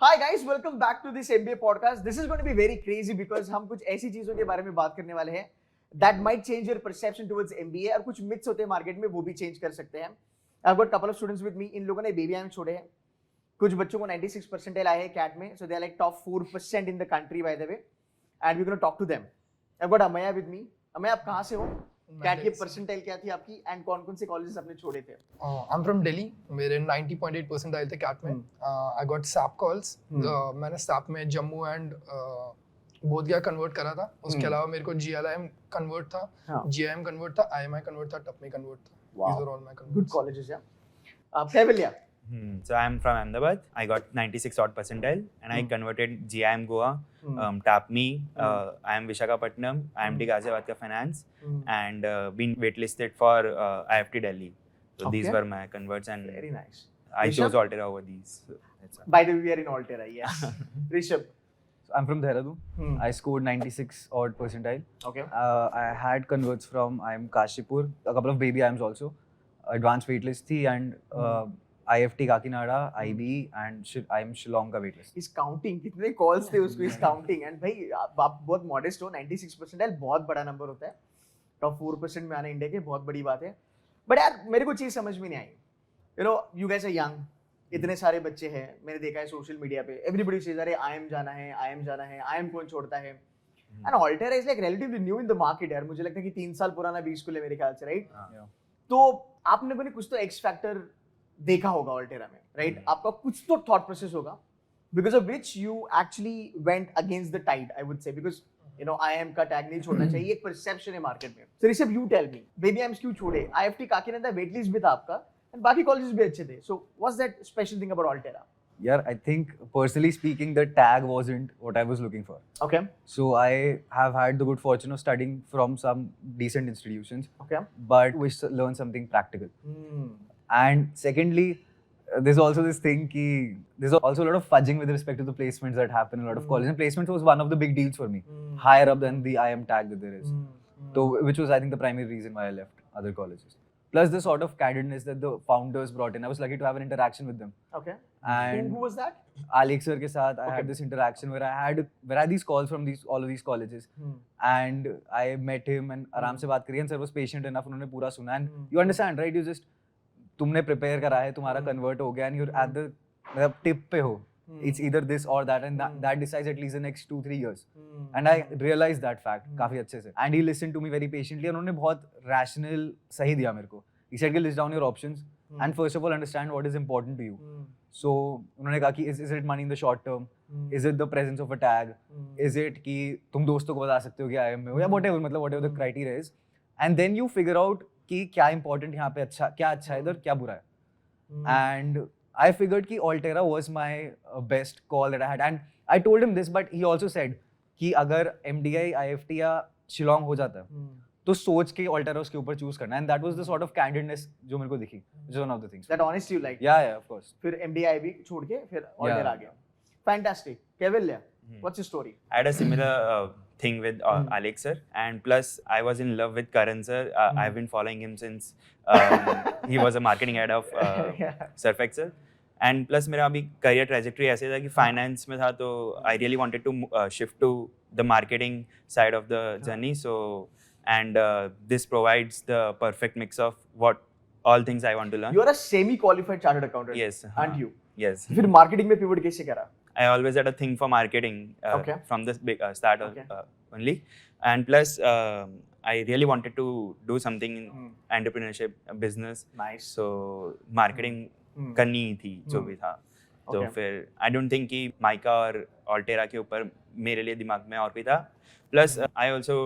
Hi guys, welcome back to this MBA podcast. This is going to be very crazy because हम कुछ ऐसी चीजों के बारे में बात करने वाले हैं that might change your perception towards MBA और कुछ myths होते हैं मार्केट में वो भी चेंज कर सकते हैं. I've got couple of students with me. इन लोगों ने baby IIM छोड़े हैं. कुछ बच्चों को 96 percentile आए हैं CAT में, so they are like top 4% in the country by the way. And we're going to talk to them. I've got Amaya with me. Amaya, आप कहाँ से हो? कैट की परसेंटाइल क्या थी आपकी एंड कौन-कौन से कॉलेजेस आपने छोड़े थे? I am from Delhi. मेरे 90.8 परसेंटाइल थे कैट में. I got SAP calls. मैंने सैप में जम्मू एंड बोधगया कन्वर्ट करा था. उसके अलावा मेरे को GLIM कन्वर्ट था, GIM कन्वर्ट था, IMI कन्वर्ट था, टपमी कन्वर्ट था. These are all my converts. Good colleges, yeah. Kaivalya. So I'm from Ahmedabad. I got 96 odd percentile and I converted GIM Goa, TAPME, IIM Visakhapatnam, IIMT Ghaziabad ka finance, and been waitlisted for IFT Delhi. So these were my converts and Very nice. I Rishabh? chose Altera over these. So that's all. By the way, we are in Altera, yes. Rishabh. I'm from Dehradun. I scored 96 odd percentile. Okay. I had converts from IIM Kashipur, a couple of baby IIMs also. Advanced waitlist थी and IFT Kakinada, IB and IIM Shillong का waitlist. He's counting कितने calls थे उसको he's counting and भाई आप बहुत modest हो 96 percentile बहुत बड़ा नंबर होता है. Top 4% में आना इंडिया के बहुत बड़ी बात है. But यार मेरे को चीज़ समझ में नहीं आई. You know, you guys are young. इतने सारे बच्चे हैं. मैंने देखा है सोशल मीडिया पे. Everybody says अरे IIM जाना है, IIM जाना है, IIM कौन छोड़ता है? And Altera is like relatively new in the market यार. मुझे लगता है कि 3 साल पुराना B स्कूल है मेरे ख्याल से, right? तो आपने बने कुछ तो एक्स फैक्टर देखा होगा ऑल्टेरा में, राइट? आपका कुछ तो थॉट प्रोसेस होगा because of which you actually went against the tide, I would say, because you know IIM का टैग नहीं छोड़ना चाहिए, एक परसेप्शन है मार्केट में. So Rishabh, you tell me, baby IIMs क्यों छोड़े? IFT काकीनाडा वेट लिस्ट भी था आपका एंड बाकी कॉलेजेस भी अच्छे थे. So what's that special thing about Altera? Yeah, I think personally speaking, the tag wasn't what I was looking for. Okay. So I have had the good fortune of studying from some decent institutions, Okay. but wish to learn something practical. And secondly, there's also this thing ki there's also a lot of fudging with respect to the placements that happen in a lot of colleges. And placements was one of the big deals for me, higher up than the IIM tag that there is. So which was I think the primary reason why I left other colleges. Plus the sort of candidness that the founders brought in. I was lucky to have an interaction with them. Okay. And who was that? Alex sir के साथ I had this interaction where I had these calls from all of these colleges, and I met him and आराम से बात करी and sir was patient enough, उन्होंने पूरा सुना and you understand, right? You just तुमने prepare करा है, तुम्हारा convert हो गया and you're at the मतलब tip पे हो. It's either this or that and that decides at least the next 2-3 years. And I realized that fact काफी अच्छे से. And he listened to me very patiently and उन्होंने बहुत rational सही दिया मेरे को. He said कि list down your options and first of all understand what is important to you. So उन्होंने कहा कि is it money in the short term? Is it the presence of a tag? Is it कि तुम दोस्तों को बता सकते हो कि IIM में हो या whatever, मतलब whatever the criteria is. And then you figure out कि क्या important यहाँ पे क्या अच्छा है इधर, क्या बुरा है. And I figured कि Altera was my best call that I had. And I told him this, but he also said कि अगर MDI, IFT या शिलोंग हो जाता है तो सोच के Altera उसके ऊपर चूज करना. And that was the sort of candidness जो मेरे को दिखी, which is one of the things. That honesty you like. Yeah, of course. फिर MDI भी छोड़ के फिर Altera आ गया. Fantastic. Kaivalya, what's your story? I had a similar thing with Alex sir, and plus I was in love with Karan sir. I've been following him since he was a marketing head of Surf Excel. And plus मेरा अभी career trajectory ऐसे था कि finance में था तो I really wanted to shift to the marketing side of the journey. So and this provides the perfect mix of what all things I want to learn. You are a semi-qualified chartered accountant. Yes. Aren't you? Yes. फिर marketing में pivot कैसे करा? I always had a thing for marketing from the start only. And plus I really wanted to do something in entrepreneurship, business. Nice. So marketing करनी थी जो भी था. तो फिर I don't think कि माइका और Altera के ऊपर मेरे लिए दिमाग में और भी था. Plus I also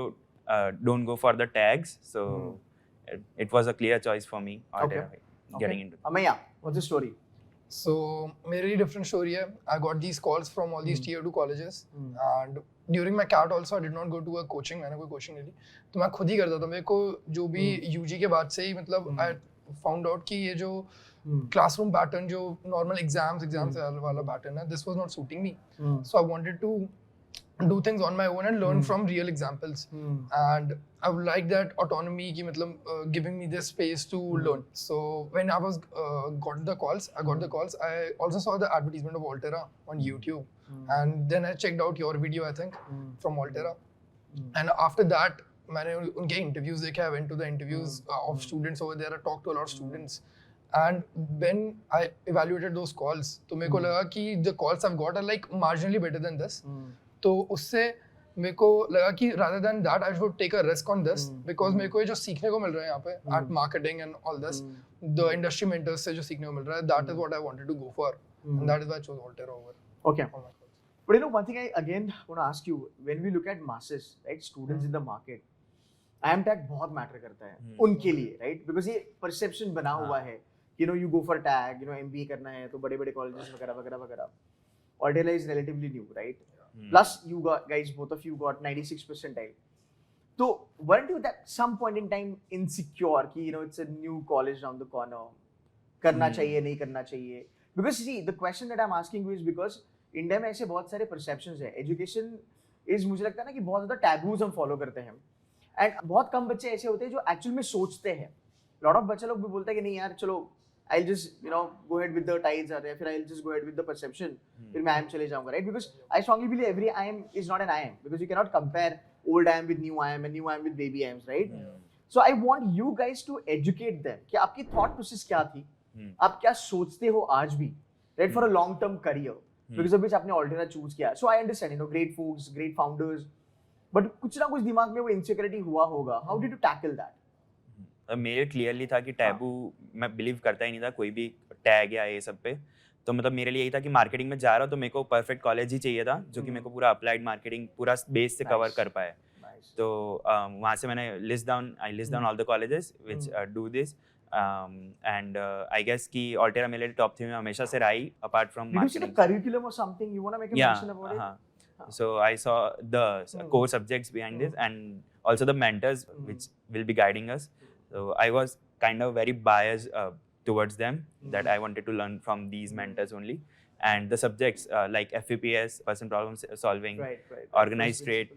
don't go for the tags, so it was a clear choice for me. Altera getting into. Amaya, what's the story? So मेरी different story है. I got these calls from all these tier 2 colleges and during my CAT also I did not go to a coaching. मैंने कोई coaching नहीं ली. तो मैं खुद ही करता था. मेरे को जो भी UG के बाद से ही मतलब I found out कि ये जो classroom pattern जो normal exams वाला pattern है, this was not suiting me. So I wanted to do things on my own and learn Hmm. from real examples. Hmm. And I would like that autonomy ki matlab giving me this space to learn. So when I was got the calls, I also saw the advertisement of Altera on YouTube, and then I checked out your video, I think, from Altera. And after that मैंने उनके interviews देखे. I went to the interviews of students over there. I talked to a lot of students. And when I evaluated those calls, तो मेरे को लगा कि the calls I've got are like marginally better than this. तो उससे मेरे को लगा कि rather than that I should take a risk on this, because मेरे को ये जो सीखने को मिल रहा है यहाँ पे at marketing and all this, the industry mentors से जो सीखने को मिल रहा है, that is what I wanted to go for, and that is why I chose Altera over Okay. all my calls. But you know, one thing I again want to ask you, when we look at masses, right, students in the market, IIM tag बहुत matter करता है उनके लिए, right? Because ये perception बना हुआ है, you know, you go for tag, you know, MBA करना है तो बड़े-बड़े colleges वगैरह वगैरह वगैरह. Altera is relatively new, right? Plus you guys, both of you got 96 percentile. So weren't you at some point in time insecure कि you know it's a new college around the corner, करना चाहिए नहीं करना चाहिए? Because see, the question that I'm asking you is because India में ऐसे बहुत सारे perceptions है. Education is, मुझे लगता है ना कि बहुत ज़्यादा taboos हम follow करते हैं. And बहुत कम बच्चे ऐसे होते हैं जो actual में सोचते हैं. Lot of बच्चे लोग भी बोलते हैं कि नहीं यार चलो I'll just you know go ahead with the tides या फिर I'll just go ahead with the perception. फिर मैं IIM चले जाऊँगा, right? Because I strongly believe every IIM is not an IIM, because you cannot compare old IIM with new IIM and new IIM with baby IIMs, right? So I want you guys to educate them कि आपकी thought process क्या थी, आप क्या सोचते हो आज भी, right, for a long term career. Because of which आपने Altera choose किया. So I understand, you know, great folks, great founders, but कुछ ना कुछ दिमाग में वो insecurity हुआ होगा. How did you tackle that? मेरे क्लियरली था कि टैबू मैं बिलीव करता ही नहीं था कोई भी टैग या ये सब पे. तो मतलब मेरे लिए यही था कि मार्केटिंग में जा रहा हूँ तो मेरे को परफेक्ट कॉलेज ही चाहिए था जो कि मेरे को पूरा अप्लाइड मार्केटिंग पूरा बेस से कवर कर पाए. तो वहाँ से मैंने list down all the colleges which do this, and I guess कि Altera मेरे लिए टॉप 3 में हमेशा से रही apart from Did you see the curriculum or something? You want to make a mention about it? So I saw the core subjects behind this and also the mentors which will be guiding us. So I was kind of very biased towards them, that I wanted to learn from these mentors only. And the subjects like FPPS, person problem solving, organized trade,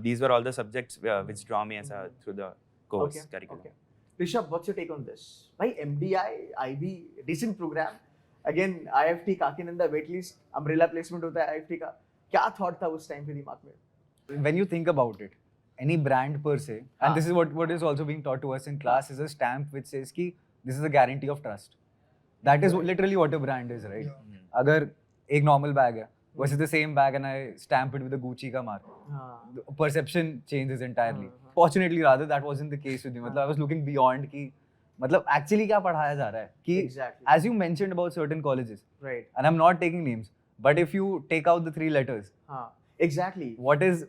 these were all the subjects which draw me as through the course curriculum. Okay. Rishabh, what's your take on this? Bhai, MDI, IB, decent program. Again, IFT, Kakinanda, waitlist, umbrella placement होता है IFT का. क्या thought था उस time पे दिमाग में? When you think about it, any brand per se, and this is what is also being taught to us in class, is a stamp which says कि this is a guarantee of trust. That is literally what a brand is, right? अगर एक normal bag है, versus the same bag and I stamp it with a Gucci का mark, the perception changes entirely. Fortunately, rather that wasn't the case with me. मतलब I was looking beyond कि मतलब actually क्या पढ़ाया जा रहा है कि as you mentioned about certain colleges, right? And I'm not taking names, but if you take out the 3 letters, Exactly. what is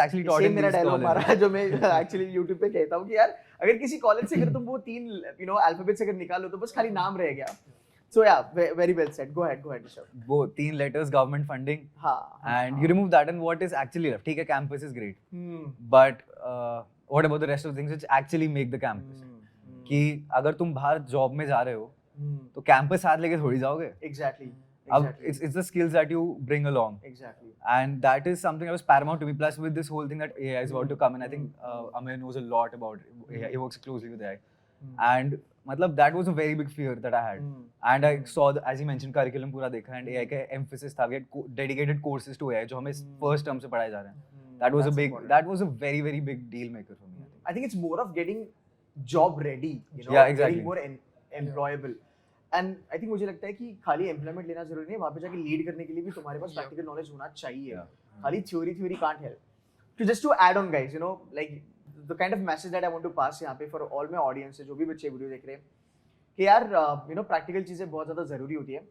actually taught Same in मेरा these dialogue colleges? मारा जो मैं actually YouTube पे कहता हूँ कि यार अगर किसी कॉलेज से अगर तुम वो 3 you know alphabets अगर निकालो तो बस खाली नाम रह गया. So yeah, very well said. Go ahead, Rishabh. वो 3 letters, government funding, and you remove that, and what is actually left? ठीक है, campus is great, but what about the rest of the things which actually make the campus? कि अगर तुम बाहर job में जा रहे हो तो कैंपस साथ लेके थोड़ी जाओगे. Exactly. अब it's the skills that you bring along. Exactly. And that is something that was paramount to me. Plus with this whole thing that AI is about to come, and I think Amay knows a lot about it. He works closely with AI. And matlab that was a very big fear that I had. And I saw as he mentioned curriculum पूरा देखा, and AI का emphasis था, we had dedicated courses to AI जो हमें first term से पढ़ाए जा रहे हैं. That was a very very big deal maker for me. I think it's more of getting job ready, you know, Yeah, exactly. getting more employable. And I think मुझे लगता है कि खाली employment लेना जरूरी नहीं है, वहाँ पे जाके lead करने के लिए भी तुम्हारे पास practical knowledge होना चाहिए. खाली theory can't help. So just to add on guys, you know, like the kind of message that I want to pass यहाँ पे for all my audience जो भी बच्चे वीडियो देख रहे हैं कि यार you know practical चीजें बहुत ज़्यादा ज़रूरी होती है.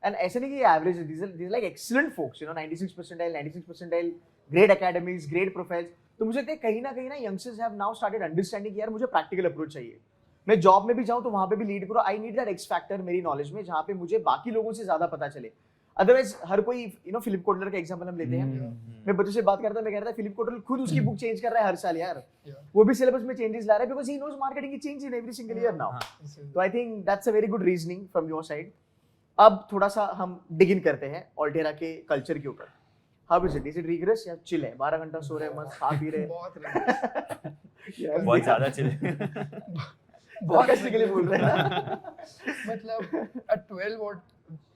And ऐसे नहीं कि ये average है, these are like excellent folks, you know, 96 percentile, great academics, great profiles. तो मुझे लगता है कहीं ना youngsters have now started understanding कि यार मुझे practical approach चाहिए. मैं जॉब में भी जाऊँ तो वहाँ पे भी लीड करो. I need that x factor मेरी नॉलेज में जहाँ पे मुझे बाकी लोगों से ज्यादा पता चले. अदरवाइज हर कोई यू नो फिलिप कोटलर का एग्जांपल हम लेते हैं. मैं बच्चों से बात करता मैं कह रहा था फिलिप कोटलर खुद उसकी बुक चेंज कर रहा है हर साल यार. वो भी सिलेबस में चेंजेस ला रहा है बिकॉज ही नोज मार्केटिंग की change in every single year now. तो I think that's a very good reasoning from your side. अब थोड़ा सा हम डिग इन करते हैं Altera के कल्चर के ऊपर. How is it? Is it rigorous या chill है? 12 घंटा सो रहे हैं, मस्त खा पी रहे हैं. बहुत rigorous. Yes, बहुत ज़्यादा चिल Podcast के लिए बोल रहे हैं ना? मतलब at 12 or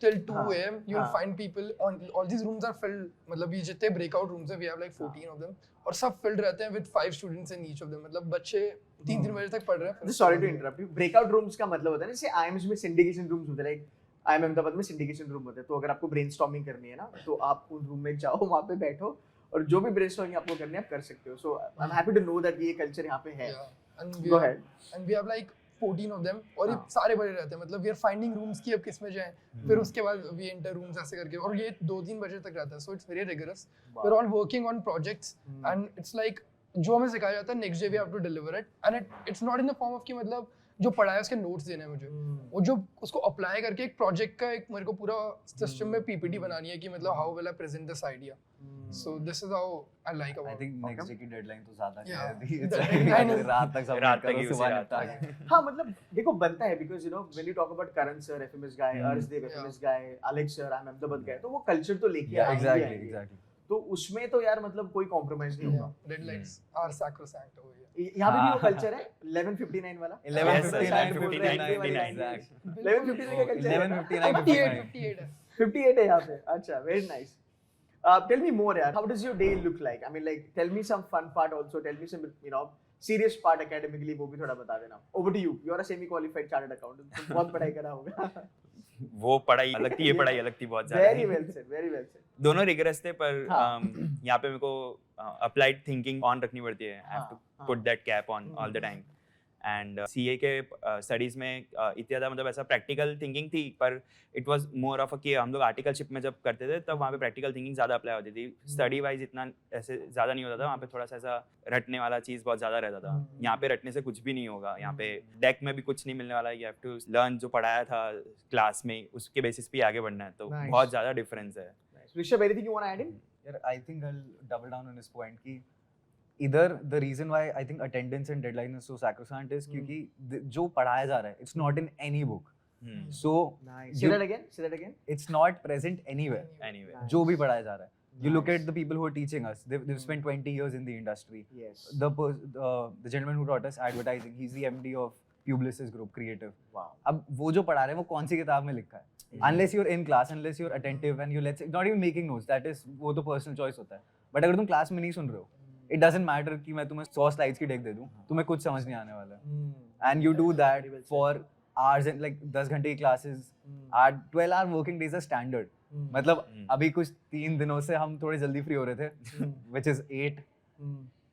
till 2 हाँ, a.m. you'll हाँ. find people on all these rooms are filled. मतलब ये जितने breakout rooms हैं, we have like 14 of them, और सब filled रहते हैं with 5 students in each of them. मतलब बच्चे 3 बजे तक पढ़ रहे हैं. Just sorry to interrupt you. Breakout rooms का मतलब होता है ना, जैसे IIMs में syndication rooms होते हैं, like IIM अहमदाबाद में syndication room होते हैं. तो अगर आपको brainstorming करनी है ना, तो आप उन रूम में जाओ, वहाँ पे बैठो और जो भी brainstorming आपको करनी है आप कर सकते हो. So I'm happy to know that ये culture यहाँ पे है. Yeah. And Go ahead. And we have like 14 of them, और ये हाँ. सारे बड़े रहते हैं. मतलब we are finding rooms की अब किस में जाएं, फिर उसके बाद we enter rooms ऐसे करके, और ये 2-3 बजे तक रहता है. So it's very rigorous. We're all working on projects and it's like जो हमें सिखाया जाता है next day we have to deliver it, and it's not in the form of कि मतलब जो पढ़ा है उसके नोट्स देने हैं मुझे, वो जो उसको अप्लाई करके एक प्रोजेक्ट का एक मेरे को पूरा सिस्टम में पीपीटी बनानी है कि मतलब how will I present this idea. So this is how I like I about. think next day की deadline तो ज़्यादा Yeah. है अभी. It's I know. like रात तक submit रात तक करो, ही उसी सुबह रात निपटा तक. के. हाँ मतलब देखो बनता है because you know when you talk about Karan sir, FMS guy, Arsdev FMS guy, Alex sir, I'm Ahmedabad guy, तो वो culture तो लेके Yeah, आएंगे exactly, आएंगे. exactly. तो उसमें तो यार मतलब कोई कॉम्प्रोमाइज नहीं होगा. डेडलाइंस आर सैक्रोसैंक्ट हो गया. यहाँ पे भी वो हाँ. कल्चर है 11:59 वाला. 11:59, 59, 59, exact. 11:59 का कल्चर है. 11:59, 58 है. 58 है यहाँ पे. अच्छा, very nice. Tell me more यार. How does your day look like? I mean like tell me some fun part also. Tell me some you know serious part academically, वो भी थोड़ा बता देना. Over to you. You are a semi-qualified chartered accountant. तो बहुत पढ़ाई करा होगा. वो पढ़ाई अलग थी, ये पढ़ाई अलग थी बहुत ज़्यादा. Very well said. Very well said. दोनों रिगरस थे, पर हाँ. यहाँ पे मेरे को अप्लाइड थिंकिंग ऑन रखनी पड़ती है. आई हैव टू हाँ. Put that cap on all the time. And CA के स्टडीज़ में इतनी ज़्यादा मतलब ऐसा प्रैक्टिकल थिंकिंग थी, पर it was more of a कि हम लोग आर्टिकलशिप में जब करते थे तब वहाँ पे प्रैक्टिकल थिंकिंग ज़्यादा अप्लाई होती थी. स्टडी वाइज इतना ऐसे ज़्यादा नहीं होता था. वहाँ पे थोड़ा सा ऐसा रटने वाला चीज़ बहुत ज़्यादा रहता था. यहाँ पे रटने से कुछ भी नहीं होगा. यहाँ पे डेक में भी कुछ नहीं मिलने वाला है. यू हैव टू लर्न जो पढ़ाया था क्लास में, उसके बेसिस पे आगे बढ़ना है. तो Nice. बहुत ज़्यादा डिफरेंस है. Nice. Rishabh, anything you want to add in? Yeah, I think I'll double down on this point कि either the reason why I think attendance and deadline is so sacrosanct is क्योंकि जो पढ़ाया जा रहा है it's not in any book. Hmm. So Nice. Say that again. Say that again. it's not present anywhere. Anyway. Nice. जो भी पढ़ाया जा रहा है. You look Nice. at the people who are teaching us. They've spent 20 years in the industry. Yes. The gentleman who taught us advertising, he's the MD of Publicis Group, creative. Wow. अब वो जो पढ़ा रहे हैं वो कौन सी किताब में लिखा है? Unless you're in class, unless you're attentive and you let's say not even making notes, that is वो तो personal choice होता है. But अगर तुम क्लास में नहीं सुन रहे हो, it doesn't matter कि मैं तुम्हें 100 slides की deck दे दूँ, तुम्हें कुछ समझ नहीं आने वाला है. And you do that Very well said. for hours and like 10 घंटे की classes, our 12-hour working days are standard. मतलब अभी कुछ 3 दिनों से हम थोड़े जल्दी फ्री हो रहे थे, which is 8.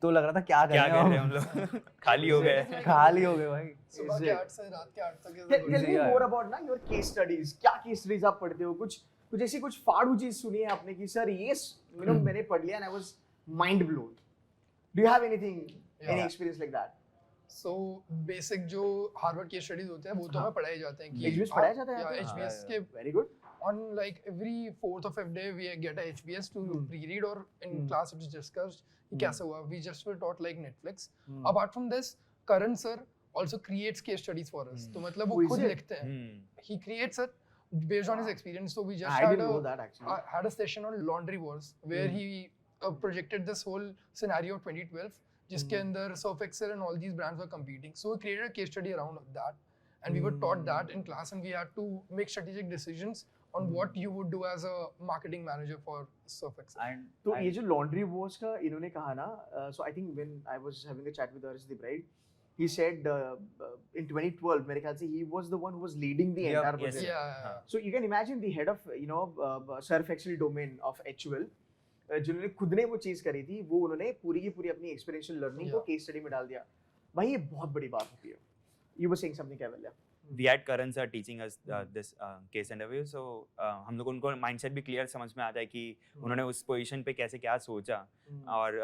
तो लग रहा था क्या क्या कर कर रहे रहे हैं हैं हम लोग? खाली हो गए. खाली हो गए भाई. सुबह Is के it? 8 से रात के 8 तक Tell me Easy है. more about ना your case studies. क्या case studies आप पढ़ते हो? कुछ ऐसी कुछ फाड़ू चीज सुनी है आपने कि सर ये you know मैंने पढ़ लिया and I was mind blown. Do you have any Yeah. experience like that? So basic जो हार्वर्ड केस स्टडीज होते हैं वो तो हाँ. हमें पढ़ाए जाते हैं कि HBS पढ़ाया जाता है यहाँ पे? HBS हाँ, के Very good. on like every 4th or 5th day we get a HBS to pre-read, or in class it's discussed कि कैसे हुआ. We just were taught like Netflix. Apart from this, Karan sir also creates case studies for us. तो मतलब Oh, वो is खुद it? लिखते हैं. Hmm. He creates it based on his experience. So we just I didn't know that actually. had a session on laundry wars where he projected this whole scenario of 2012 जिसके अंदर Surf Excel and all these brands were competing. So we created a case study around that, and we were taught that in class, and we had to make strategic decisions on what you would do as a marketing manager for Surf Excel. And तो ये जो laundry wars का इन्होंने कहा ना, so I think when I was having a chat with Arshdeep, right, he said in 2012 मेरे ख्याल से he was the one who was leading the Yeah, entire yes, project. Yeah. So you can imagine the head of Surf Excel domain of HUL, जिन्होंने खुद ने वो चीज़ करी थी, वो उन्होंने पूरी की पूरी अपनी एक्सपीरियंशियल लर्निंग को केस स्टडी में डाल दिया. भाई ये बहुत बड़ी बात होती है. You were saying something, Kaivalya. We had Karan sir teaching us this case interview, so हम लोग उनको mindset भी clear समझ में आता है कि उन्होंने उस position पे कैसे क्या सोचा. और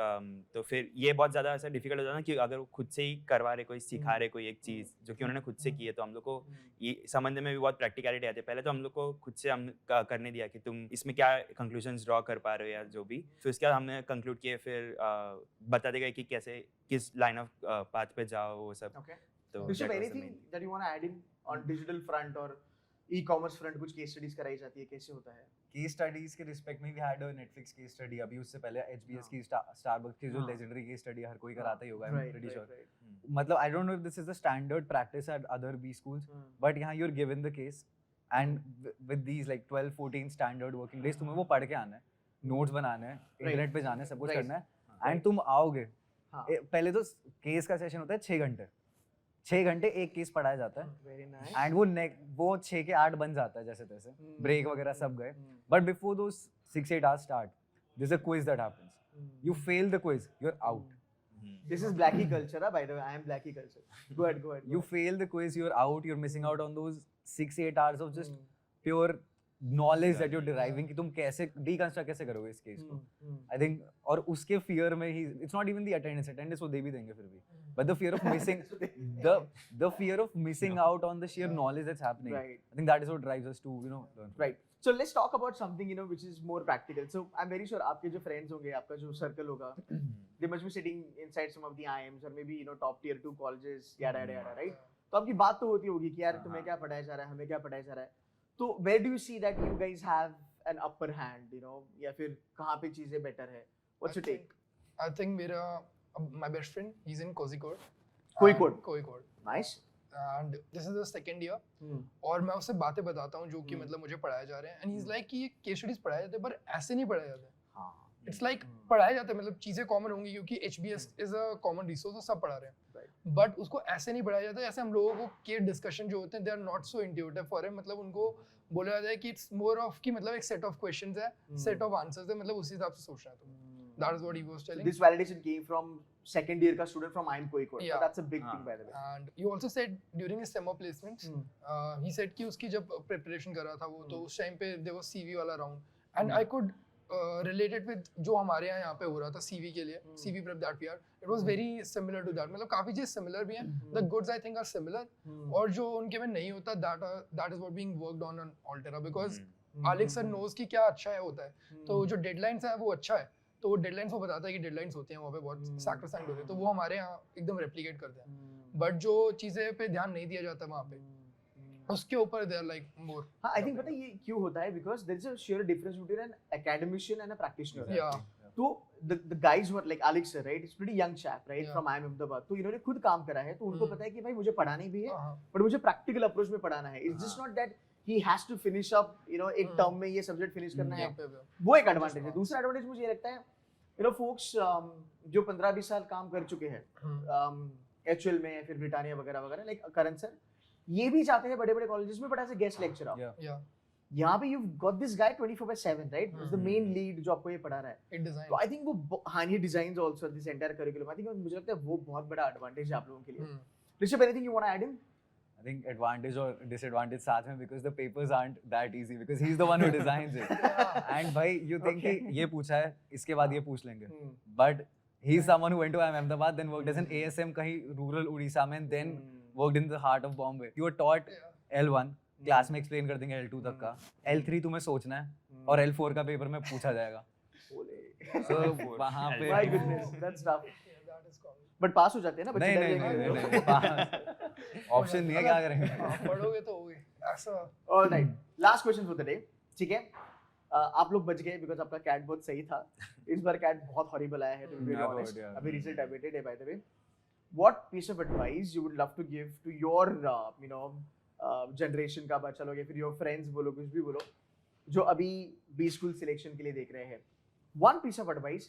तो फिर ये बहुत ज़्यादा ऐसा difficult हो जाता है कि अगर वो खुद से ही करवा रहे, कोई सिखा रहे कोई एक चीज़ जो कि उन्होंने खुद से की है, तो हम लोग को ये समझने में भी बहुत practicality आती है. पहले तो हम लोग को खुद से हम करने दिया कि तुम इसमें क्या conclusions draw कर पा रहे हो या जो भी. फिर उसके बाद हमने conclude किए, फिर बताते गए कि कैसे किस line of path पे जाओ वो सब. Okay. तो Rishabh, that was the anything main. that you want to add in on digital front or e-commerce front कुछ केस स्टडीज कराई जाती है, कैसे होता है? केस स्टडीज के रिस्पेक्ट में we had a Netflix case study अभी उससे पहले एचबीएस हाँ। की स्टारबक्स की जो हाँ। लेजेंडरी केस स्टडी हर कोई कराता ही होगा, I am Right, pretty right, sure. right. मतलब I don't know if this is the standard practice at other B schools, हाँ. बट यहाँ you are given the case and with these like 12-14 standard working days तुम्हें वो पढ़ के आना है, notes बनाने हैं, इंटरनेट पे जाना है, सब कुछ Right. करना है एंड तुम आओगे. हाँ. पहले तो केस का सेशन होता है 6 घंटे, 6 घंटे एक केस पढ़ाया जाता है Very nice. एंड वो 6 के 8 बन जाता है जैसे तैसे, Hmm. ब्रेक वगैरह सब गए. Hmm. But before those 6-8 hours start, there's a quiz that happens. Hmm. You fail the quiz, you're out. This is Blackie culture, by the way. I am Blackie culture. Go ahead, go ahead. You fail the quiz, you're out. You're missing out on those 6-8 hours of just Hmm. pure knowledge that you're deriving कि तुम कैसे deconstruct कैसे करोगे इस case को. Hmm. I think और उसके fear में ही it's not even the attendance वो दे भी देंगे फिर भी, but the fear of missing the fear of missing out on the sheer knowledge that's happening. Right. I think that is what drives us to learn. Right. So let's talk about something which is more practical. So I'm very sure आपके जो friends होंगे, आपका जो circle होगा, they must be sitting inside some of the IIMs or maybe top tier 2 colleges, yada yada yada, right? तो आपकी बात तो होती होगी कि यार तुम्हें क्या पढ़ाया जा रहा है, हमें क्या पढ़ाया जा रहा है. तो where do you see that you guys have an upper hand, या फिर कहाँ पे चीजें better है? What's your take? I think मेरा my best friend, he's in Kozhikode. Kozhikode. Kozhikode. Nice. And this is the second year. Hmm. और मैं उससे बातें बताता हूँ जो कि मतलब मुझे पढ़ाया जा रहे हैं, and he's like कि ये केस स्टडीज पढ़ाए जाते हैं पर ऐसे नहीं पढ़ाए जाते. हाँ. इट्स लाइक पढ़ाया जाता है, मतलब चीजें कॉमन होंगी क्योंकि HBS is a common resource, सब पढ़ा रहे हैं. बट उसको ऐसे नहीं पढ़ाया जाता ऐसे हम लोगों को के डिस्कशन जो होते हैं they are not so intuitive for him. मतलब उनको बोला जाता है कि इट्स मोर ऑफ कि मतलब एक सेट ऑफ क्वेश्चंस है, सेट ऑफ आंसर्स है, मतलब उसी हिसाब से सोचना है. तो that is what he was So telling. this validation came from second year का student from IIM Kozhikode. So Yeah. that's a big thing, by the way. And you also said during his summer placements, he said कि उसकी जब preparation कर रहा था वो, तो उस टाइम पे there was CV वाला round, and I could relate it with जो हमारे यहाँ पे हो रहा था CV के लिए, CV prep that we are. It was very similar to that. मतलब काफी चीज similar भी हैं. The goods I think are similar. और जो उनके में नहीं होता that is what being worked on Altera, because Alex sir knows कि क्या अच्छा है होता है. तो जो deadlines है वो अच्छा है. तो वो डेडलाइंस वो बताता है कि डेडलाइंस होते हैं वहाँ पे बहुत सैक्रोसैंक्ट होते हैं, तो वो हमारे यहाँ एकदम रेप्लिकेट करते हैं. बट जो चीज़ें पे ध्यान नहीं दिया जाता वहाँ पे, उसके ऊपर दे आर लाइक मोर. हाँ, आई थिंक पता है ये क्यों होता है, because there is a sheer difference between an academician and a practitioner. या तो the guys who are like Alex sir, right? It's pretty young chap, right? Yeah. From IIM Ahmedabad. तो इन्होंने खुद काम करा है, तो उनको पता है कि भाई मुझे पढ़ानी भी है, हाँ. बट मुझे प्रैक्टिकल अप्रोच में पढ़ाना है. It's just not that he has to finish up, एक टर्म में ये सब्जेक्ट फिनिश करना है. वो एक एडवांटेज है. दूसरा एडवांटेज मुझे ये लगता है, folks जो 15-20 साल काम कर चुके हैं HUL में या फिर ब्रिटानिया वगैरह वगैरह, लाइक करण सर, ये भी चाहते हैं बड़े बड़े कॉलेजेस में but as a guest lecturer. या यहाँ पे you've got this guy 24/7, right? Who's the main lead जो आपको ये पढ़ा रहा है. It design. तो आई थिंक वो हाँ, he designs also this entire curriculum. I think मुझे लगता है वो बहुत बड़ा एडवांटेज है आप लोगों के लिए. Rishabh, anything you want to add in? I think advantage or disadvantage साथ में, because the papers aren't that easy because he's the one who designs it. And भाई you think कि ये पूछा है, इसके बाद ये पूछ लेंगे. But he's someone who went to IIM Ahmedabad, then worked as an ASM कहीं rural Odisha में, and then worked in the heart of Bombay. You were taught L1, class में एक्सप्लेन कर देंगे L2 तक का. L3 तुम्हें सोचना है और L4 का पेपर में पूछा जाएगा. So वहाँ पे My goodness, that's tough. That is common. But pass हो जाते हैं ना बच्चे. नहीं ऑप्शन नहीं है, क्या करेंगे. पढ़ोगे तो होगे ऐसा. Alright, last question for the day. ठीक है, आप लोग बच गए बिकॉज आपका कैट बहुत सही था. इस बार कैट बहुत हॉरिबल आया है, to be very honest. अभी रिजल्ट अवेटेड है, by the way. What piece of advice you would love to give to your generation का बच्चा लोग या फिर योर फ्रेंड्स बोलो, कुछ भी बोलो, जो अभी बी स्कूल सिलेक्शन के लिए देख रहे हैं? One piece of advice,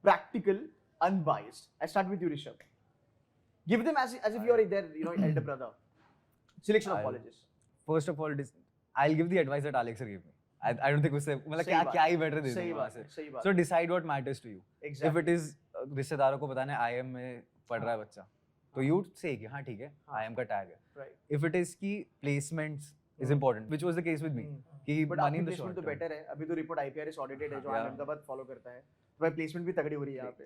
practical, unbiased. I start with you, Rishabh. Give them as if you're their elder brother. Selection of colleges. First of all, I'll give the advice that Alex sir gave me. I don't think उससे मतलब सही बात, क्या ही better दे सही दूंगा बात, वहाँ से. सही बात. So decide what matters to you. Exactly. If it is रिश्तेदारों को बताना है IIM में पढ़ रहा है बच्चा, तो you say कि हाँ ठीक है, IIM का tag है. Right. If it is कि placements is important, which was the case with me, कि बट money आपकी in the प्लेसमेंट short तो term. बेटर है. अभी तो रिपोर्ट IPRS ऑडिटेड है जो Yeah. अहमदाबाद फॉलो करता है, तो भाई प्लेसमेंट भी तगड़ी हो रही है यहाँ पे.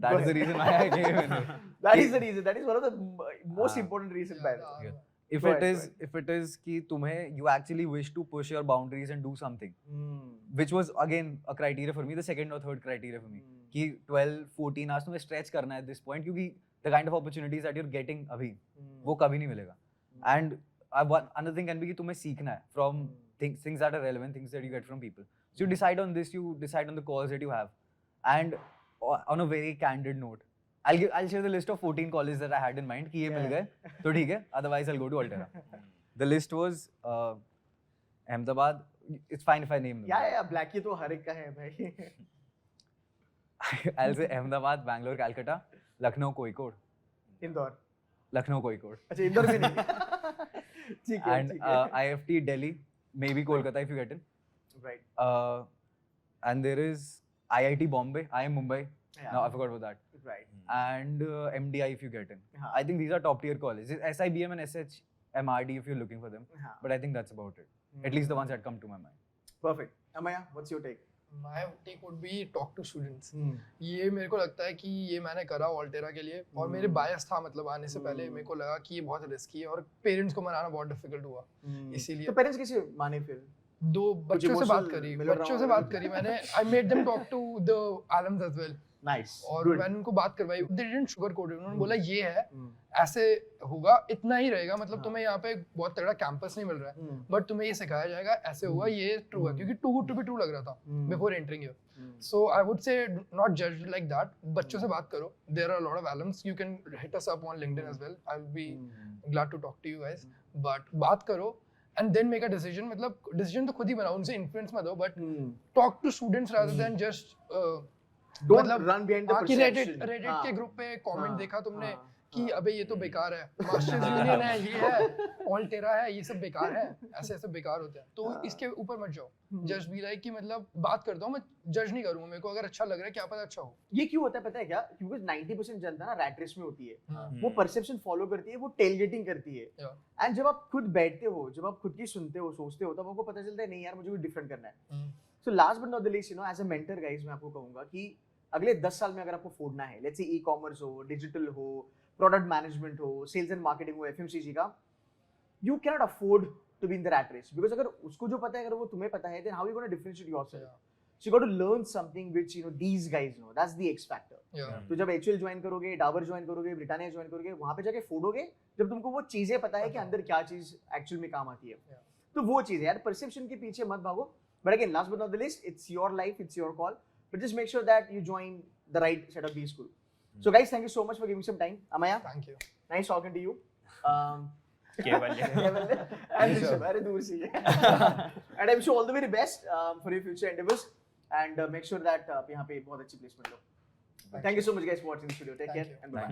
That is the reason why I gave it. That is the reason. That is one of the most important reason by the way. If Go it ahead, is, if it is कि तुम्हें you actually wish to push your boundaries and do something, which was again a criteria for me, the second or third criteria for me, कि 12-14 hours तुम्हें stretch करना है at this point, क्योंकि the kind of opportunities that you're getting अभी वो कभी नहीं मिलेगा. And another thing can be कि तुम्हें सीखना है from things that are relevant, things that you get from people. So you decide on this, you decide on the calls that you have, and on a very candid note, I'll share the list of 14 colleges that I had in mind कि ये मिल गए तो ठीक है, otherwise I'll go to Altera. The list was Ahmedabad. It's fine if I name them. या Blackie तो हर एक का है भाई. I'll say Ahmedabad, Bangalore, Calcutta, Lucknow, Kozhikode. Indore. Lucknow, Kozhikode. अच्छा इंदौर भी नहीं. ठीक है. And IFT Delhi, maybe Kolkata if you get in. Right. And there is IIT Bombay, IIM Mumbai. Yeah. No, I forgot about that. Right. And MDI if you get in. हाँ. I think these are top tier colleges. SIBM and SHMRD if you're looking for them. हाँ. But I think that's about it. At least the ones that come to my mind. Perfect. Amaya, what's your take? My take would be talk to students. ये मेरे को लगता है कि ये मैंने करा ऑल्टेरा के लिए और मेरे बायस था, मतलब आने से पहले मेरे को लगा कि ये बहुत रिस्की है और पेरेंट्स को मनाना बहुत डिफिकल्ट हुआ. इसीलिए तो पेरेंट्स कैसे माने फिर? दो बच्चों से बात emotional करी, मिल रहा बच्चों से होगा। बात करी मैंने. I made them talk to the alums as well. Nice. और मैंने उनको बात करवाई. They didn't sugar coat it. उन्होंने बोला ये है, ऐसे होगा, इतना ही रहेगा, मतलब तुम्हें यहाँ पे बहुत तगड़ा कैंपस नहीं मिल रहा है, बट तुम्हें ये सिखाया जाएगा, ऐसे होगा, ये ट्रू है, क्योंकि too good to be true लग रहा था before entering here. So I would say not जज लाइक दैट. बच्चों से बात करो. There are lot of alums. You can hit us up on LinkedIn as well. I will be glad to talk to you guys. But बात करो and then make a decision. मतलब decision तो खुद ही बनाओ, उनसे influence मत दो, but talk to students rather than just Don't run behind the कि perception. Reddit के ग्रुप पे comment हाँ, देखा तुमने हाँ, कि हाँ. अबे ये तो बेकार है, मास्टर्स यूनियन है, ये है, ऑल्टेरा है, ये सब बेकार है, ऐसे ऐसे बेकार होते हैं. तो इसके ऊपर मत जाओ. जस्ट बी लाइक कि मतलब बात करता हूँ, मैं जज नहीं करूँगा. मेरे को अगर अच्छा लग रहा है, क्या पता अच्छा हो. ये क्यों होता है पता है क्या? क्योंकि 90% जनता ना रैट रेस में होती है. वो परसेप्शन फॉलो करती है, वो टेलगेटिंग करती है. एंड जब आप खुद बैठते हो, जब आप खुद की सुनते हो, सोचते हो, तब आपको पता चलता है नहीं यार मुझे कुछ डिफरेंट करना है. So last but not the least, you know, as a mentor guys, मैं आपको कहूंगा कि अगले 10 साल में अगर आपको फोड़ना है, लेट्स से ई-कॉमर्स हो, डिजिटल हो, प्रोडक्ट मैनेजमेंट हो, सेल्स एंड मार्केटिंग हो, एफएमसीजी का, you can not afford to be in the rat race. Because अगर उसको जो पता है, अगर वो तुम्हें पता है, then how you gonna differentiate yourself? So you got to learn something which, you know, these guys know. That's the X factor. तो जब HUL ज्वाइन करोगे, डाबर ज्वाइन करोगे, ब्रिटानिया ज्वाइन करोगे, वहां पे जाके फोड़ोगे, जब तुमको वो चीजें पता है कि अंदर क्या चीज एक्चुअल में काम आती है. तो वो चीज है यार, परसेप्शन के पीछे मत भागो. But again, last but not the least, it's your life, it's your call. But just make sure that you join the right set of B school. So guys, thank you so much for giving some time. Amaya, Thank you. nice talking to you. केवल and very दूर से. And I wish you all the very best for your future endeavors. And make sure that आप यहाँ पे बहुत अच्छी placement low. Thank you so much guys for watching this video. Take care and bye.